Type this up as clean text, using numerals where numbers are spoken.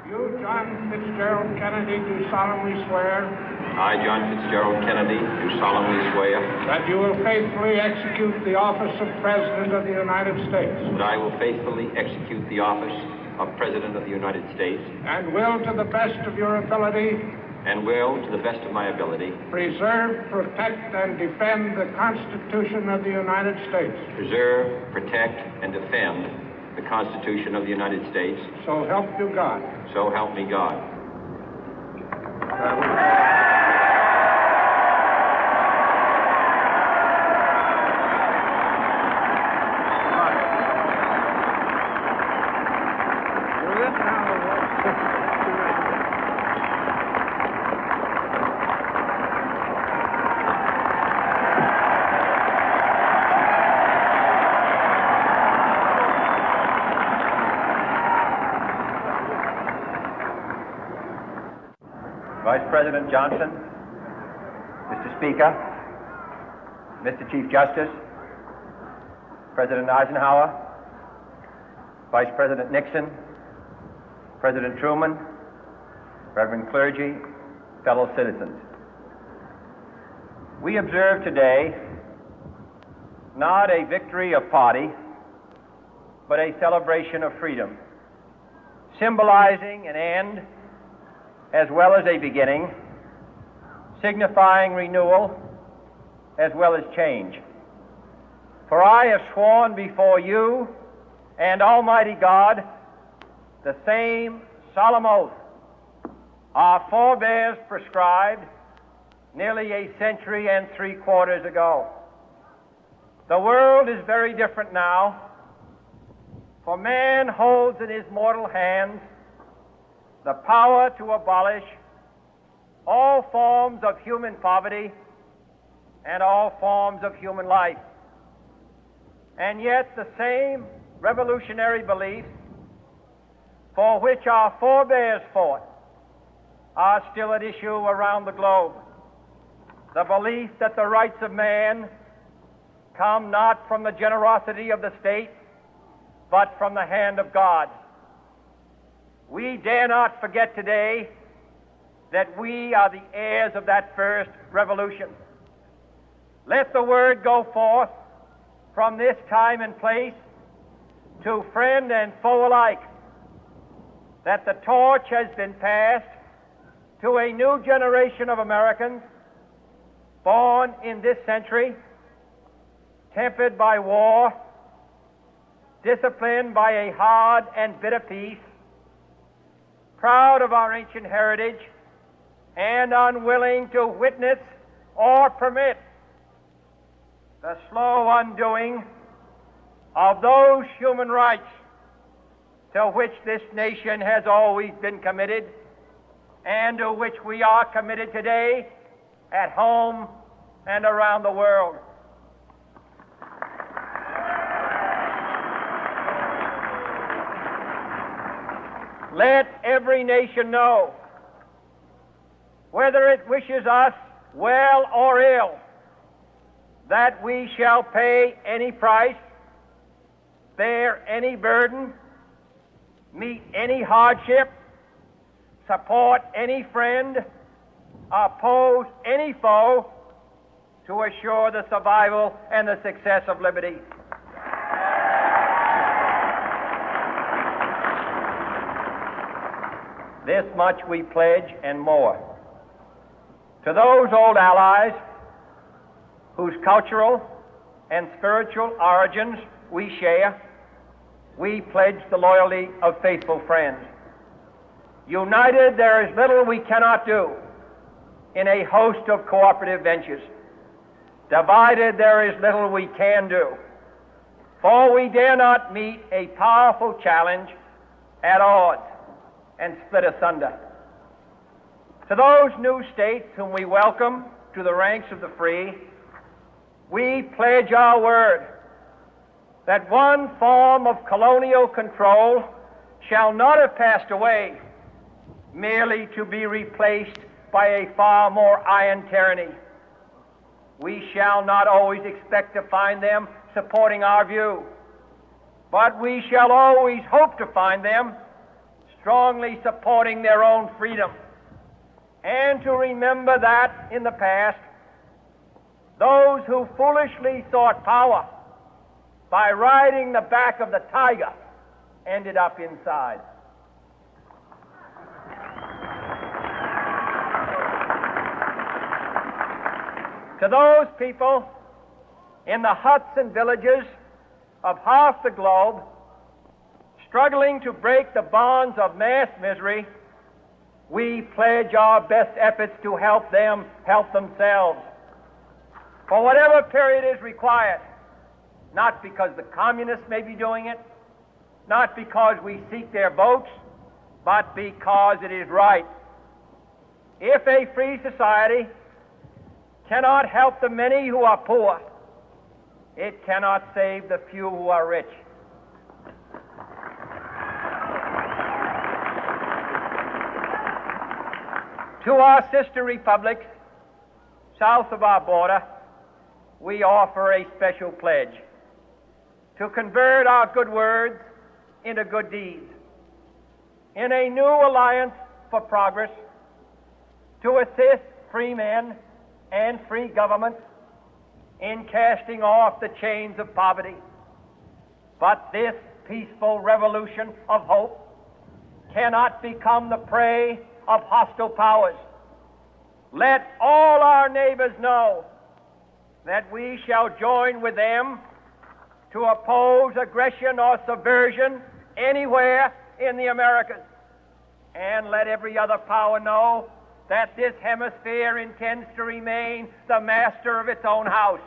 You, John Fitzgerald Kennedy, do solemnly swear I, John Fitzgerald Kennedy, do solemnly swear that you will faithfully execute the office of President of the United States that I will faithfully execute the office of President of the United States and will, to the best of your ability, and will, to the best of my ability, preserve, protect, and defend the Constitution of the United States. preserve, protect, and defend the Constitution of the United States. So help you God. So help me God. Vice President Johnson, Mr. Speaker, Mr. Chief Justice, President Eisenhower, Vice President Nixon, President Truman, Reverend clergy, fellow citizens. We observe today not a victory of party, but a celebration of freedom, symbolizing an end as well as a beginning, signifying renewal as well as change. For I have sworn before you and Almighty God the same solemn oath our forebears prescribed nearly a century and 3/4 ago. The world is very different now, for man holds in his mortal hands the power to abolish all forms of human poverty and all forms of human life. And yet the same revolutionary beliefs for which our forebears fought are still at issue around the globe. The belief that the rights of man come not from the generosity of the state, but from the hand of God. We dare not forget today that we are the heirs of that first revolution. Let the word go forth from this time and place to friend and foe alike that the torch has been passed to a new generation of Americans born in this century, tempered by war, disciplined by a hard and bitter peace, proud of our ancient heritage, and unwilling to witness or permit the slow undoing of those human rights to which this nation has always been committed and to which we are committed today at home and around the world. Let every nation know, whether it wishes us well or ill, that we shall pay any price, bear any burden, meet any hardship, support any friend, oppose any foe to assure the survival and the success of liberty. This much we pledge and more. To those old allies whose cultural and spiritual origins we share, we pledge the loyalty of faithful friends. United, there is little we cannot do in a host of cooperative ventures. Divided, there is little we can do, for we dare not meet a powerful challenge at odds and split asunder. To those new states whom we welcome to the ranks of the free, we pledge our word that one form of colonial control shall not have passed away, merely to be replaced by a far more iron tyranny. We shall not always expect to find them supporting our view, but we shall always hope to find them strongly supporting their own freedom, and to remember that in the past, those who foolishly sought power by riding the back of the tiger ended up inside. To those people in the huts and villages of half the globe struggling to break the bonds of mass misery, we pledge our best efforts to help them help themselves for whatever period is required, not because the communists may be doing it, not because we seek their votes, but because it is right. If a free society cannot help the many who are poor, it cannot save the few who are rich. To our sister republics south of our border, we offer a special pledge to convert our good words into good deeds, in a new alliance for progress, to assist free men and free governments in casting off the chains of poverty. But this peaceful revolution of hope cannot become the prey of hostile powers. Let all our neighbors know that we shall join with them to oppose aggression or subversion anywhere in the Americas. And let every other power know that this hemisphere intends to remain the master of its own house.